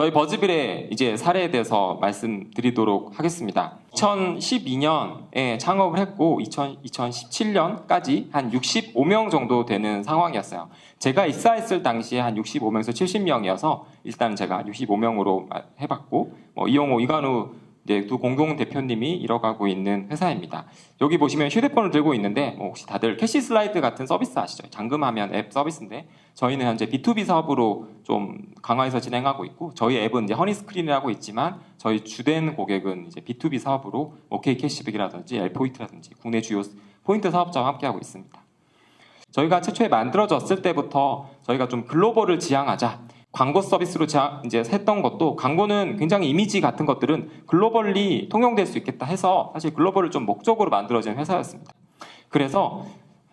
저희 버즈빌의 이제 사례에 대해서 말씀드리도록 하겠습니다. 2012년에 창업을 했고 2017년까지 한 65명 정도 되는 상황이었어요. 제가 입사했을 당시에 한 65명에서 70명이어서 일단 제가 65명으로 해봤고 이용호, 이관우 이제 두 공동 대표님이 이뤄가고 있는 회사입니다. 여기 보시면 휴대폰을 들고 있는데 혹시 다들 캐시 슬라이드 같은 서비스 아시죠? 잠금하면 앱 서비스인데 저희는 현재 B2B 사업으로 좀 강화해서 진행하고 있고 저희 앱은 이제 허니스크린이라고 있지만 저희 주된 고객은 이제 B2B 사업으로 OK 캐시백이라든지 L포인트라든지 국내 주요 포인트 사업자와 함께하고 있습니다. 저희가 최초에 만들어졌을 때부터 저희가 좀 글로벌을 지향하자. 광고 서비스로 이제 했던 것도 광고는 굉장히 이미지 같은 것들은 글로벌리 통용될 수 있겠다 해서 사실 글로벌을 좀 목적으로 만들어진 회사였습니다. 그래서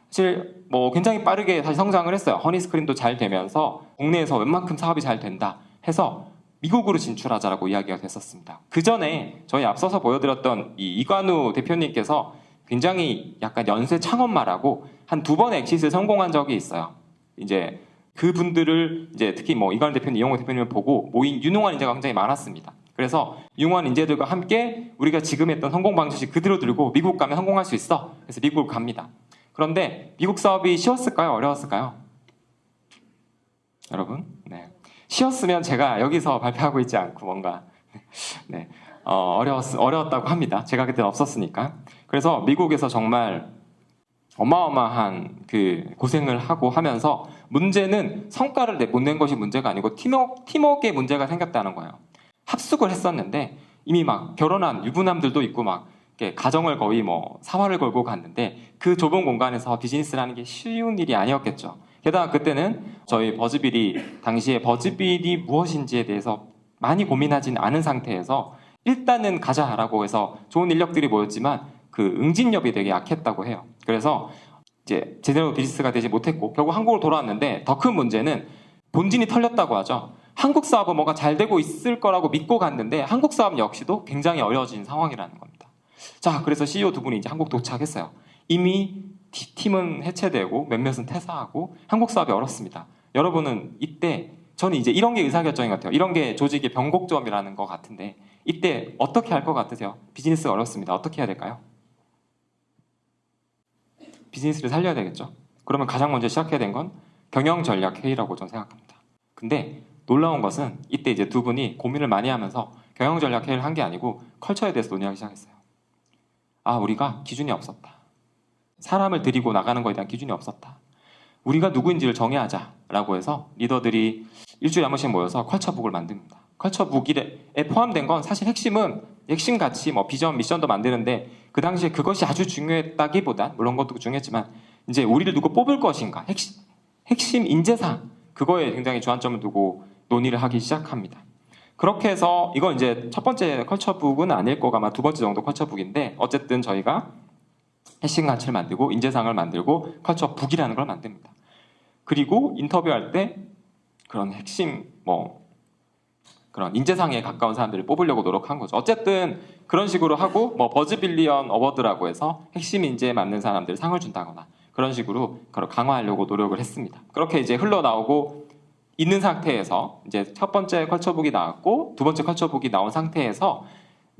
사실 굉장히 빠르게 다시 성장을 했어요. 허니스크린도 잘 되면서 국내에서 웬만큼 사업이 잘 된다 해서 미국으로 진출하자라고 이야기가 됐었습니다. 그 전에 저희 앞서서 보여드렸던 이 이관우 대표님께서 굉장히 약간 연쇄 창업마라고 한 2번의 엑시스에 성공한 적이 있어요. 이제 그분들을 이제 특히 이관우 대표님, 이용호 대표님을 보고 모인 유능한 인재가 굉장히 많았습니다. 그래서 유능한 인재들과 함께 우리가 지금 했던 성공 방식 그대로 들고 미국 가면 성공할 수 있어. 그래서 미국을 갑니다. 그런데 미국 사업이 쉬웠을까요? 어려웠을까요? 여러분? 네. 쉬웠으면 제가 여기서 발표하고 있지 않고 뭔가 네. 어려웠다고 합니다. 제가 그때는 없었으니까. 그래서 미국에서 정말 어마어마한 그 고생을 하고 하면서 문제는 성과를 못 낸 것이 문제가 아니고 팀워크의 문제가 생겼다는 거예요. 합숙을 했었는데 이미 막 결혼한 유부남들도 있고 막 가정을 거의 사활을 걸고 갔는데 그 좁은 공간에서 비즈니스를 하는 게 쉬운 일이 아니었겠죠. 게다가 그때는 저희 버즈빌이 당시에 버즈빌이 무엇인지에 대해서 많이 고민하진 않은 상태에서 일단은 가자라고 해서 좋은 인력들이 모였지만 그 응집력이 되게 약했다고 해요. 그래서 이제 제대로 비즈니스가 되지 못했고 결국 한국으로 돌아왔는데 더 큰 문제는 본진이 털렸다고 하죠. 한국 사업은 뭔가 잘 되고 있을 거라고 믿고 갔는데 한국 사업 역시도 굉장히 어려워진 상황이라는 겁니다. 자, 그래서 CEO 두 분이 이제 한국 도착했어요. 이미 팀은 해체되고 몇몇은 퇴사하고 한국 사업이 어렵습니다. 여러분은 이때 저는 이제 이런 게 의사결정인 것 같아요. 이런 게 조직의 변곡점이라는 것 같은데 이때 어떻게 할 것 같으세요? 비즈니스가 어렵습니다. 어떻게 해야 될까요? 비즈니스를 살려야 되겠죠. 그러면 가장 먼저 시작해야 된 건 경영 전략 회의라고 저는 생각합니다. 근데 놀라운 것은 이때 이제 두 분이 고민을 많이 하면서 경영 전략 회의를 한 게 아니고 컬처에 대해서 논의하기 시작했어요. 우리가 기준이 없었다. 사람을 데리고 나가는 것에 대한 기준이 없었다. 우리가 누구인지를 정해야자라고 해서 리더들이 일주일에 한 번씩 모여서 컬처북을 만듭니다. 컬처북에 포함된 건 사실 핵심 가치, 비전, 미션도 만드는데 그 당시에 그것이 아주 중요했다기보단 물론 그것도 중요했지만 이제 우리를 누구 뽑을 것인가 핵심 인재상 그거에 굉장히 주안점을 두고 논의를 하기 시작합니다. 그렇게 해서 이건 이제 첫 번째 컬처북은 아닐 거가 아마 두 번째 정도 컬처북인데 어쨌든 저희가 핵심 가치를 만들고 인재상을 만들고 컬처북이라는 걸 만듭니다. 그리고 인터뷰할 때 그런 핵심 그런 인재상에 가까운 사람들을 뽑으려고 노력한 거죠. 어쨌든 그런 식으로 하고 버즈빌리언 어워드라고 해서 핵심 인재에 맞는 사람들 상을 준다거나 그런 식으로 강화하려고 노력을 했습니다. 그렇게 이제 흘러나오고 있는 상태에서 이제 첫 번째 컬처북이 나왔고 두 번째 컬처북이 나온 상태에서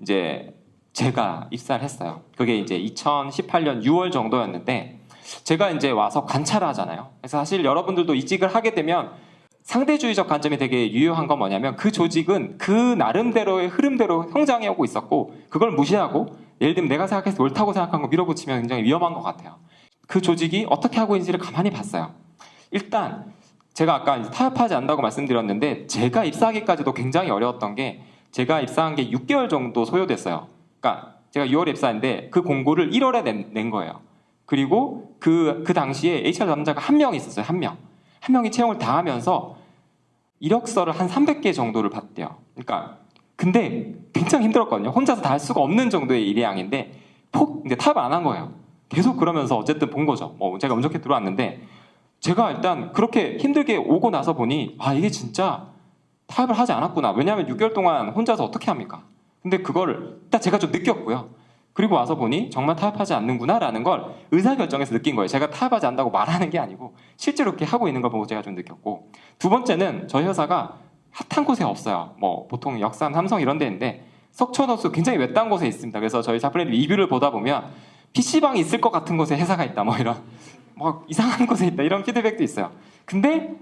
이제 제가 입사를 했어요. 그게 이제 2018년 6월 정도였는데 제가 이제 와서 관찰을 하잖아요. 그래서 사실 여러분들도 이직을 하게 되면 상대주의적 관점이 되게 유효한 건 뭐냐면 그 조직은 그 나름대로의 흐름대로 성장해 오고 있었고 그걸 무시하고 예를 들면 내가 생각해서 옳다고 생각한 거 밀어붙이면 굉장히 위험한 것 같아요. 그 조직이 어떻게 하고 있는지를 가만히 봤어요. 일단 제가 아까 이제 타협하지 않는다고 말씀드렸는데 제가 입사하기까지도 굉장히 어려웠던 게 제가 입사한 게 6개월 정도 소요됐어요. 그러니까 제가 6월에 입사했는데 그 공고를 1월에 낸 거예요. 그리고 그 당시에 HR 담당자가 한 명 있었어요. 한 명이 채용을 다 하면서 이력서를 한 300개 정도를 봤대요. 그러니까 근데 굉장히 힘들었거든요. 혼자서 다 할 수가 없는 정도의 일량인데 근데 타협 안 한 거예요. 계속 그러면서 어쨌든 본 거죠. 제가 운 좋게 들어왔는데 제가 일단 그렇게 힘들게 오고 나서 보니 이게 진짜 타협을 하지 않았구나. 왜냐하면 6개월 동안 혼자서 어떻게 합니까? 근데 그거를 일단 제가 좀 느꼈고요. 그리고 와서 보니 정말 타협하지 않는구나라는 걸 의사결정에서 느낀 거예요. 제가 타협하지 않는다고 말하는 게 아니고 실제로 그렇게 하고 있는 걸 보고 제가 좀 느꼈고 두 번째는 저희 회사가 핫한 곳에 없어요. 뭐 보통 역삼, 삼성 이런 데인데 석촌호수 굉장히 외딴 곳에 있습니다. 그래서 저희 자플랜 리뷰를 보다 보면 PC방이 있을 것 같은 곳에 회사가 있다, 뭐 이런 뭐 이상한 곳에 있다 이런 피드백도 있어요. 근데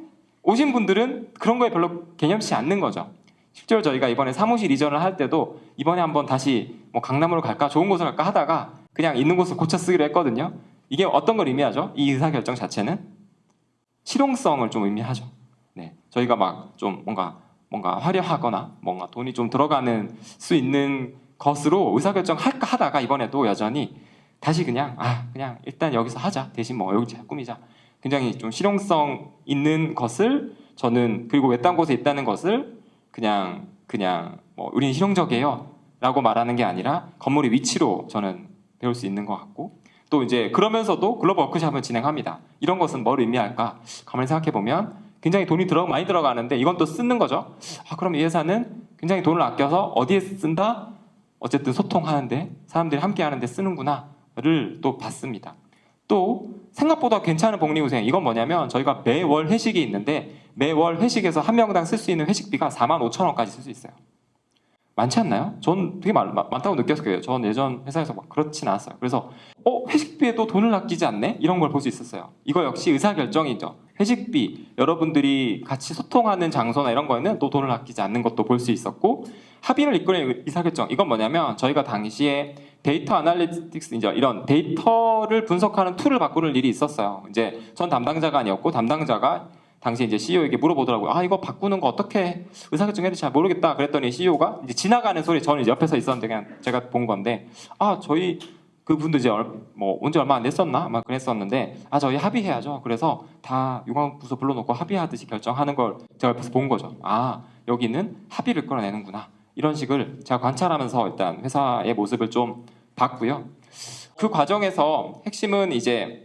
오신 분들은 그런 거에 별로 개념치 않는 거죠. 실제로 저희가 이번에 사무실 이전을 할 때도 이번에 한번 다시 뭐 강남으로 갈까 좋은 곳으로 갈까 하다가 그냥 있는 곳을 고쳐 쓰기로 했거든요. 이게 어떤 걸 의미하죠? 이 의사결정 자체는 실용성을 좀 의미하죠. 네, 저희가 막 좀 뭔가 화려하거나 뭔가 돈이 좀 들어가는 수 있는 것으로 의사결정 할까 하다가 이번에도 여전히 다시 그냥 일단 여기서 하자, 대신 뭐 여기 잘 꾸미자, 굉장히 좀 실용성 있는 것을 저는, 그리고 외딴 곳에 있다는 것을 그냥 뭐 우리는 실용적이에요 라고 말하는 게 아니라 건물의 위치로 저는 배울 수 있는 것 같고, 또 이제 그러면서도 글로벌 워크숍을 진행합니다. 이런 것은 뭘 의미할까? 가만히 생각해 보면 굉장히 돈이 많이 들어가는데 이건 또 쓰는 거죠. 그럼 이 회사는 굉장히 돈을 아껴서 어디에 쓴다? 어쨌든 소통하는데, 사람들이 함께 하는데 쓰는구나를 또 봤습니다. 또 생각보다 괜찮은 복리후생, 이건 뭐냐면 저희가 매월 회식이 있는데 매월 회식에서 한 명당 쓸 수 있는 회식비가 45,000원까지 쓸 수 있어요. 많지 않나요? 전 되게 많다고 느꼈어요. 전 예전 회사에서 막 그렇진 않았어요. 그래서 회식비에도 돈을 아끼지 않네? 이런 걸 볼 수 있었어요. 이거 역시 의사결정이죠. 회식비, 여러분들이 같이 소통하는 장소나 이런 거에는 또 돈을 아끼지 않는 것도 볼 수 있었고, 합의를 이끌어낸 의사결정, 이건 뭐냐면 저희가 당시에 데이터 아날리틱스, 이제 이런 데이터를 분석하는 툴을 바꾸는 일이 있었어요. 이제 전 담당자가 아니었고 담당자가 당시 이제 CEO에게 물어보더라고요. 이거 바꾸는 거 어떻게 의사결정해야 될지 잘 모르겠다. 그랬더니 CEO가 이제 지나가는 소리, 저는 이제 옆에서 있었는데 그냥 제가 본 건데, 저희 그분도 이제 뭐 온지 얼마 안 됐었나? 아마 그랬었는데, 저희 합의해야죠. 그래서 다 유관부서 불러놓고 합의하듯이 결정하는 걸 제가 옆에서 본 거죠. 여기는 합의를 끌어내는구나. 이런 식을 제가 관찰하면서 일단 회사의 모습을 좀 봤고요. 그 과정에서 핵심은 이제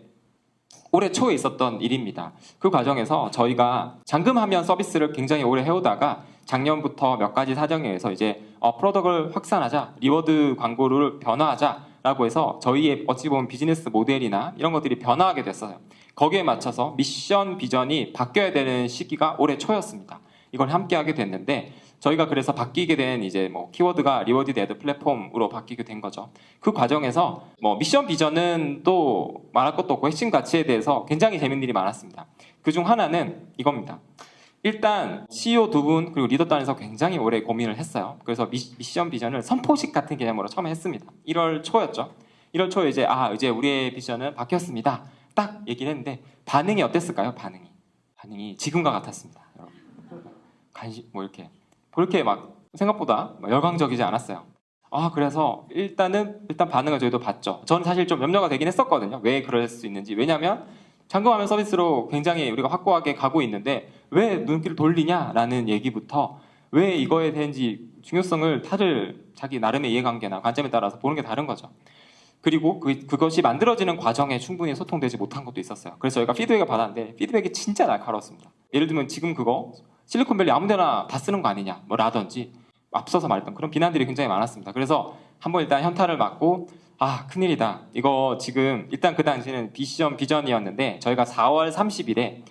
올해 초에 있었던 일입니다. 그 과정에서 저희가 잠금하면 서비스를 굉장히 오래 해오다가 작년부터 몇 가지 사정에 의해서 이제 프로덕트를 확산하자, 리워드 광고를 변화하자라고 해서 저희의 어찌 보면 비즈니스 모델이나 이런 것들이 변화하게 됐어요. 거기에 맞춰서 미션 비전이 바뀌어야 되는 시기가 올해 초였습니다. 이걸 함께 하게 됐는데, 저희가 그래서 바뀌게 된 이제 뭐 키워드가 리워드 데드 플랫폼으로 바뀌게 된 거죠. 그 과정에서 뭐 미션 비전은 또 말할 것도 없고 핵심 가치에 대해서 굉장히 재밌는 일이 많았습니다. 그중 하나는 이겁니다. 일단 CEO 두 분 그리고 리더단에서 굉장히 오래 고민을 했어요. 그래서 미션 비전을 선포식 같은 개념으로 처음에 했습니다. 1월 초였죠. 1월 초에 이제 우리의 비전은 바뀌었습니다. 딱 얘기를 했는데 반응이 어땠을까요? 반응이 지금과 같았습니다. 여러분. 관심 이렇게 그렇게 막 생각보다 열광적이지 않았어요. 그래서 일단 반응을 저희도 봤죠. 저는 사실 좀 염려가 되긴 했었거든요. 왜 그럴 수 있는지. 왜냐하면 잠금하면 서비스로 굉장히 우리가 확고하게 가고 있는데 왜 눈길을 돌리냐라는 얘기부터, 왜 이거에 대한지 중요성을 다들 자기 나름의 이해관계나 관점에 따라서 보는 게 다른 거죠. 그리고 그것이 만들어지는 과정에 충분히 소통되지 못한 것도 있었어요. 그래서 저희가 피드백을 받았는데 피드백이 진짜 날카로웠습니다. 예를 들면 지금 그거 실리콘밸리 아무데나 다 쓰는 거 아니냐 라든지 앞서서 말했던 그런 비난들이 굉장히 많았습니다. 그래서 한번 일단 현타를 맞고 큰일이다. 이거 지금 일단 그 당시에는 비전이었는데 저희가 4월 30일에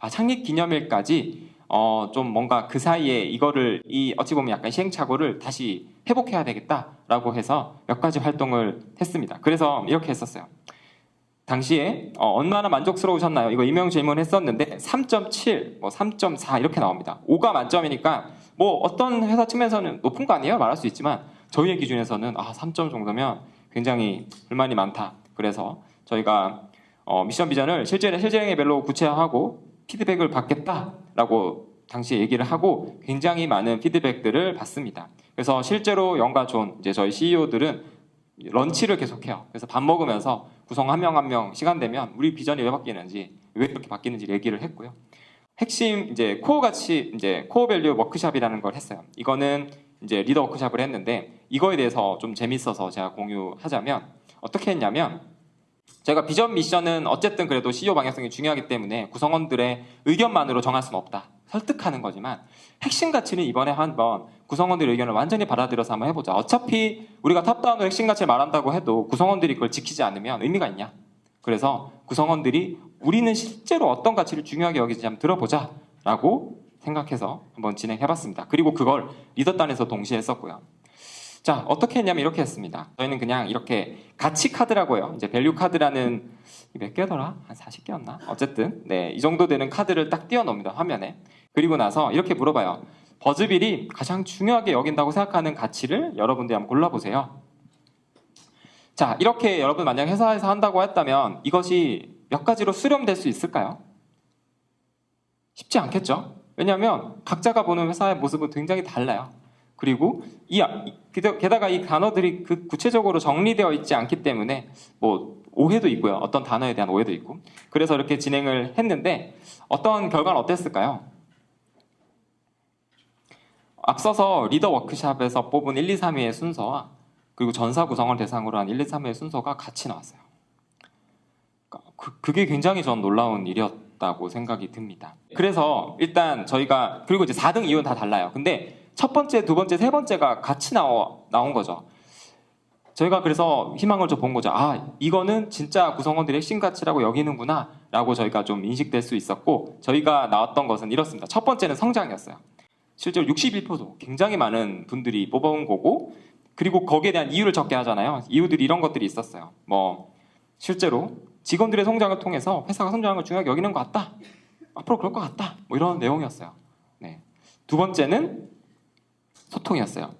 창립 기념일까지 좀 뭔가 그 사이에 이거를 어찌 보면 약간 시행착오를 다시 회복해야 되겠다라고 해서 몇 가지 활동을 했습니다. 그래서 이렇게 했었어요. 당시에 얼마나 만족스러우셨나요? 이거 임용 질문했었는데 3.7, 3.4 이렇게 나옵니다. 5가 만점이니까 뭐 어떤 회사 측면에서는 높은 거 아니에요? 말할 수 있지만 저희의 기준에서는 3점 정도면 굉장히 불만이 많다. 그래서 저희가 미션 비전을 실제행위별로 구체화하고 피드백을 받겠다라고 당시에 얘기를 하고 굉장히 많은 피드백들을 받습니다. 그래서 실제로 영과 존, 이제 저희 CEO들은 런치를 계속해요. 그래서 밥 먹으면서 구성 한 명 한 명 시간 되면 우리 비전이 왜 바뀌는지, 왜 이렇게 바뀌는지 얘기를 했고요. 핵심 이제 코어 가치, 이제 코어 밸류 워크샵이라는 걸 했어요. 이거는 이제 리더 워크샵을 했는데 이거에 대해서 좀 재밌어서 제가 공유하자면 어떻게 했냐면, 제가 비전 미션은 어쨌든 그래도 CEO 방향성이 중요하기 때문에 구성원들의 의견만으로 정할 수는 없다. 설득하는 거지만 핵심 가치는 이번에 한번 구성원들의 의견을 완전히 받아들여서 한번 해보자. 어차피 우리가 탑다운으로 핵심 가치를 말한다고 해도 구성원들이 그걸 지키지 않으면 의미가 있냐. 그래서 구성원들이 우리는 실제로 어떤 가치를 중요하게 여기는지 한번 들어보자 라고 생각해서 한번 진행해봤습니다. 그리고 그걸 리더단에서 동시에 했었고요. 자, 어떻게 했냐면 이렇게 했습니다. 저희는 그냥 이렇게 가치 카드라고요. 이제 밸류 카드라는 몇 개더라? 한 40개였나? 어쨌든 네, 이 정도 되는 카드를 딱 띄워놓습니다. 화면에. 그리고 나서 이렇게 물어봐요. 버즈빌이 가장 중요하게 여긴다고 생각하는 가치를 여러분들이 한번 골라보세요. 자, 이렇게 여러분 만약 회사에서 한다고 했다면 이것이 몇 가지로 수렴될 수 있을까요? 쉽지 않겠죠? 왜냐하면 각자가 보는 회사의 모습은 굉장히 달라요. 그리고 게다가 이 단어들이 구체적으로 정리되어 있지 않기 때문에 뭐 오해도 있고요. 어떤 단어에 대한 오해도 있고. 그래서 이렇게 진행을 했는데 어떤 결과는 어땠을까요? 앞서서 리더 워크샵에서 뽑은 1, 2, 3위의 순서와 그리고 전사 구성원 대상으로 한 1, 2, 3위의 순서가 같이 나왔어요. 그게 굉장히 전 놀라운 일이었다고 생각이 듭니다. 그래서 일단 저희가 그리고 이제 4등 이유는 다 달라요. 근데 첫 번째, 두 번째, 세 번째가 같이 나온 거죠. 저희가 그래서 희망을 좀 본 거죠. 아, 이거는 진짜 구성원들의 핵심 가치라고 여기는구나 라고 저희가 좀 인식될 수 있었고 저희가 나왔던 것은 이렇습니다. 첫 번째는 성장이었어요. 실제로 61%도 굉장히 많은 분들이 뽑아온 거고 그리고 거기에 대한 이유를 적게 하잖아요. 이유들이 이런 것들이 있었어요. 뭐 실제로 직원들의 성장을 통해서 회사가 성장하는 걸 중요하게 여기는 것 같다. 앞으로 그럴 것 같다. 뭐 이런 내용이었어요. 네. 두 번째는 소통이었어요.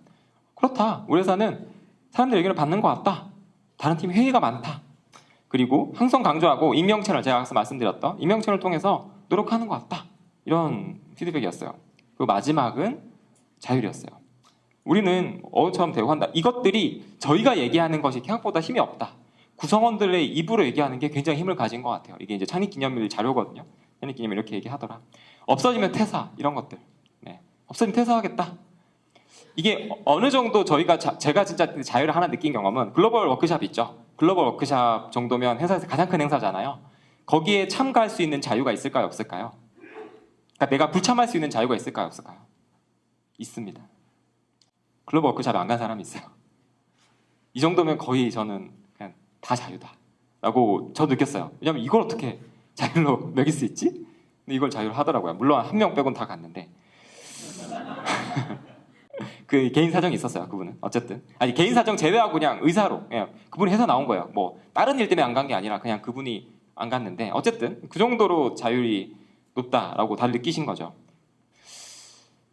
그렇다. 우리 회사는 사람들 의견을 받는 것 같다. 다른 팀 회의가 많다. 그리고 항상 강조하고 익명 채널, 제가 아까 말씀드렸던 익명 채널을 통해서 노력하는 것 같다. 이런 피드백이었어요. 그리고 마지막은 자율이었어요. 우리는 어처럼 되고 한다. 이것들이 저희가 얘기하는 것이 생각보다 힘이 없다. 구성원들의 입으로 얘기하는 게 굉장히 힘을 가진 것 같아요. 이게 이제 창립기념일 자료거든요. 창립기념일 이렇게 얘기하더라. 없어지면 퇴사 이런 것들. 네. 없어지면 퇴사하겠다. 이게 어느 정도 제가 진짜 자유를 하나 느낀 경험은 글로벌 워크샵 있죠. 글로벌 워크샵 정도면 회사에서 가장 큰 행사잖아요. 거기에 참가할 수 있는 자유가 있을까요? 없을까요? 그러니까 내가 불참할 수 있는 자유가 있을까요? 없을까요? 있습니다. 글로벌 워크샵에 안 간 사람이 있어요. 이 정도면 거의 저는 그냥 다 자유다 라고 저 느꼈어요. 왜냐면 이걸 어떻게 자율로 매길 수 있지? 근데 이걸 자유로 하더라고요. 물론 한 명 빼고는 다 갔는데 그 개인 사정이 있었어요. 그분은 어쨌든 아니 개인 사정 제외하고 그냥 의사로 그분이 해서 나온 거예요. 뭐 다른 일 때문에 안 간 게 아니라 그냥 그분이 안 갔는데 어쨌든 그 정도로 자율이 높다라고 다들 느끼신 거죠.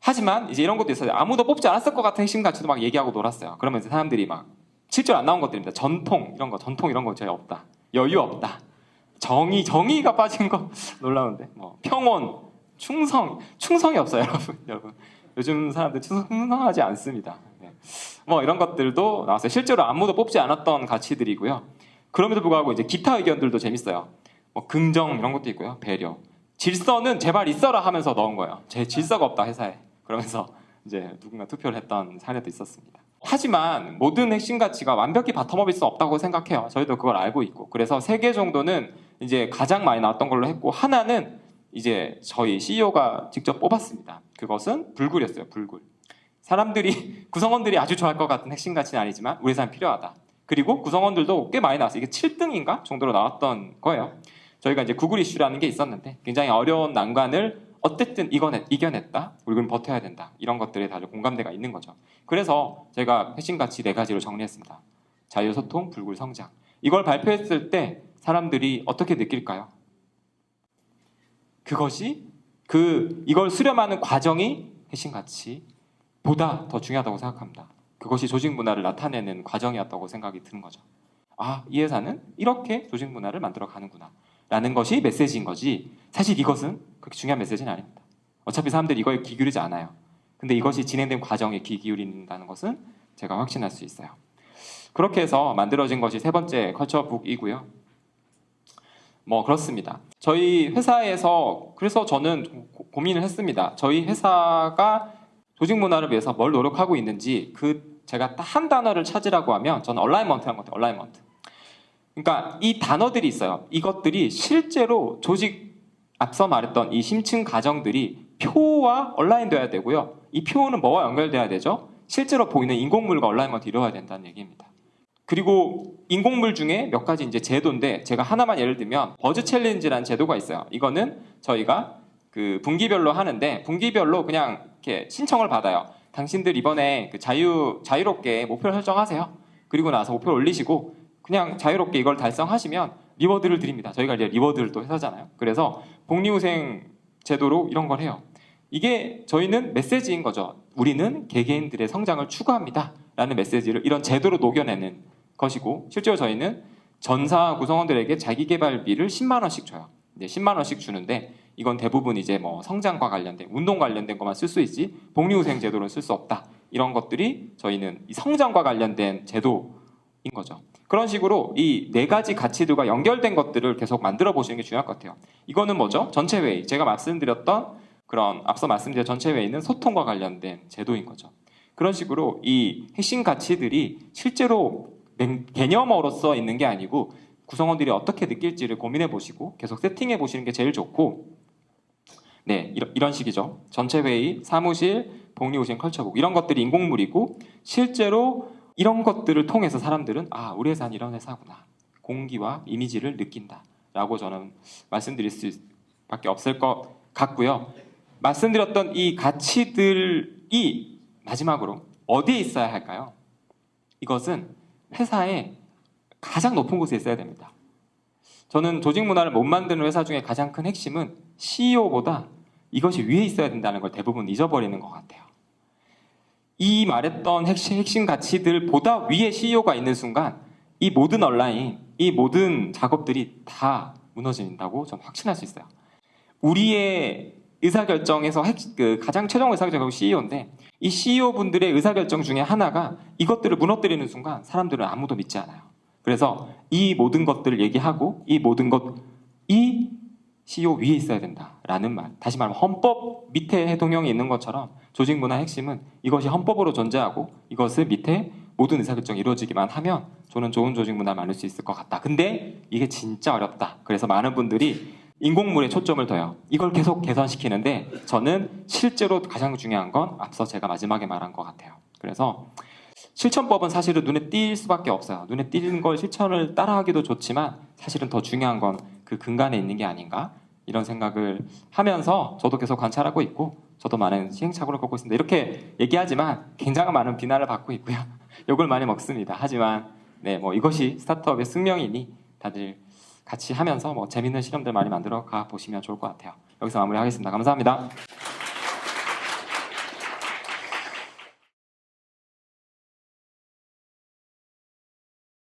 하지만 이제 이런 것도 있어요. 아무도 뽑지 않았을 것 같은 핵심 가치도 막 얘기하고 놀았어요. 그러면 이제 사람들이 막 실제로 안 나온 것들입니다. 전통 이런 거 전혀 없다. 여유 없다. 정의가 빠진 거 놀라운데 뭐 평온, 충성이 없어요, 여러분. 요즘 사람들 충성하지 않습니다. 네. 뭐 이런 것들도 나왔어요. 실제로 아무도 뽑지 않았던 가치들이고요. 그럼에도 불구하고 이제 기타 의견들도 재밌어요. 뭐 긍정 이런 것도 있고요. 배려. 질서는 제발 있어라 하면서 넣은 거예요. 제 질서가 없다 회사에. 그러면서 이제 누군가 투표를 했던 사례도 있었습니다. 하지만 모든 핵심 가치가 완벽히 바텀업일 수 없다고 생각해요. 저희도 그걸 알고 있고. 그래서 3개 정도는 이제 가장 많이 나왔던 걸로 했고 하나는 이제 저희 CEO가 직접 뽑았습니다. 그것은 불굴이었어요. 불굴. 구성원들이 아주 좋아할 것 같은 핵심 가치는 아니지만 우리 회사는 필요하다. 그리고 구성원들도 꽤 많이 나왔어요. 이게 7등인가 정도로 나왔던 거예요. 저희가 이제 구글 이슈라는 게 있었는데 굉장히 어려운 난관을 어쨌든 이겨냈다. 우리는 버텨야 된다. 이런 것들에 다들 공감대가 있는 거죠. 그래서 제가 핵심 가치 4가지로 정리했습니다. 자유, 소통, 불굴, 성장. 이걸 발표했을 때 사람들이 어떻게 느낄까요? 그것이 이걸 수렴하는 과정이 핵심 가치보다 더 중요하다고 생각합니다. 그것이 조직 문화를 나타내는 과정이었다고 생각이 드는 거죠. 아, 이 회사는 이렇게 조직 문화를 만들어 가는구나 라는 것이 메시지인 거지 사실 이것은 그렇게 중요한 메시지는 아닙니다. 어차피 사람들이 이거에 귀 기울이지 않아요. 근데 이것이 진행된 과정에 귀 기울인다는 것은 제가 확신할 수 있어요. 그렇게 해서 만들어진 것이 3번째 컬처북이고요. 뭐 그렇습니다. 저희 회사에서 그래서 저는 고민을 했습니다. 저희 회사가 조직 문화를 위해서 뭘 노력하고 있는지 제가 딱 한 단어를 찾으라고 하면 저는 얼라이먼트라는 것 같아요. 얼라이먼트. 그러니까 이 단어들이 있어요. 이것들이 실제로 앞서 말했던 이 심층 과정들이 표와 얼라인돼야 되고요. 이 표는 뭐와 연결돼야 되죠? 실제로 보이는 인공물과 얼라이먼트 이루어야 된다는 얘기입니다. 그리고 인공물 중에 몇 가지 이제 제도인데 제가 하나만 예를 들면 버즈 챌린지라는 제도가 있어요. 이거는 저희가 그 분기별로 하는데 분기별로 그냥 이렇게 신청을 받아요. 당신들 이번에 그 자유롭게 목표를 설정하세요. 그리고 나서 목표를 올리시고 그냥 자유롭게 이걸 달성하시면 리워드를 드립니다. 저희가 이제 리워드를 또 회사잖아요. 그래서 복리후생 제도로 이런 걸 해요. 이게 저희는 메시지인 거죠. 우리는 개개인들의 성장을 추구합니다. 라는 메시지를 이런 제도로 녹여내는 것이고 실제로 저희는 전사 구성원들에게 자기개발비를 10만 원씩 줘요. 이제 10만 원씩 주는데 이건 대부분 이제 뭐 성장과 관련된 운동 관련된 것만 쓸 수 있지 복리후생 제도는 쓸 수 없다. 이런 것들이 저희는 이 성장과 관련된 제도인 거죠. 그런 식으로 이 네 가지 가치들과 연결된 것들을 계속 만들어 보시는 게 중요할 것 같아요. 이거는 뭐죠? 전체 회의. 제가 말씀드렸던 그런 앞서 말씀드린 전체 회의는 소통과 관련된 제도인 거죠. 그런 식으로 이 핵심 가치들이 실제로 개념으로서 있는 게 아니고 구성원들이 어떻게 느낄지를 고민해 보시고 계속 세팅해 보시는 게 제일 좋고 네, 이런 식이죠. 전체 회의, 사무실, 복리후생 컬처북 이런 것들이 인공물이고 실제로 이런 것들을 통해서 사람들은 아, 우리 회사는 이런 회사구나. 공기와 이미지를 느낀다라고 저는 말씀드릴 수밖에 없을 것 같고요. 말씀드렸던 이 가치들이 마지막으로 어디에 있어야 할까요? 이것은 회사의 가장 높은 곳에 있어야 됩니다. 저는 조직 문화를 못 만드는 회사 중에 가장 큰 핵심은 CEO보다 이것이 위에 있어야 된다는 걸 대부분 잊어버리는 것 같아요. 이 말했던 핵심 가치들보다 위에 CEO가 있는 순간 이 모든 온라인, 이 모든 작업들이 다 무너진다고 저는 확신할 수 있어요. 우리의 의사결정에서 가장 최종 의사결정은 CEO인데 이 CEO분들의 의사결정 중에 하나가 이것들을 무너뜨리는 순간 사람들은 아무도 믿지 않아요. 그래서 이 모든 것들을 얘기하고 이 모든 것이 CEO 위에 있어야 된다라는 말. 다시 말하면 헌법 밑에 해동형이 있는 것처럼 조직 문화의 핵심은 이것이 헌법으로 존재하고 이것을 밑에 모든 의사결정이 이루어지기만 하면 저는 좋은 조직 문화를 만들 수 있을 것 같다. 근데 이게 진짜 어렵다. 그래서 많은 분들이 인공물에 초점을 둬요. 이걸 계속 개선시키는데 저는 실제로 가장 중요한 건 앞서 제가 마지막에 말한 것 같아요. 그래서 실천법은 사실은 눈에 띌 수밖에 없어요. 눈에 띄는 걸 실천을 따라하기도 좋지만 사실은 더 중요한 건 그 근간에 있는 게 아닌가 이런 생각을 하면서 저도 계속 관찰하고 있고 저도 많은 시행착오를 겪고 있습니다. 이렇게 얘기하지만 굉장히 많은 비난을 받고 있고요. 욕을 많이 먹습니다. 하지만 네, 뭐 이것이 스타트업의 숙명이니 다들 같이 하면서 뭐 재밌는 실험들 많이 만들어 가 보시면 좋을 것 같아요. 여기서 마무리하겠습니다. 감사합니다.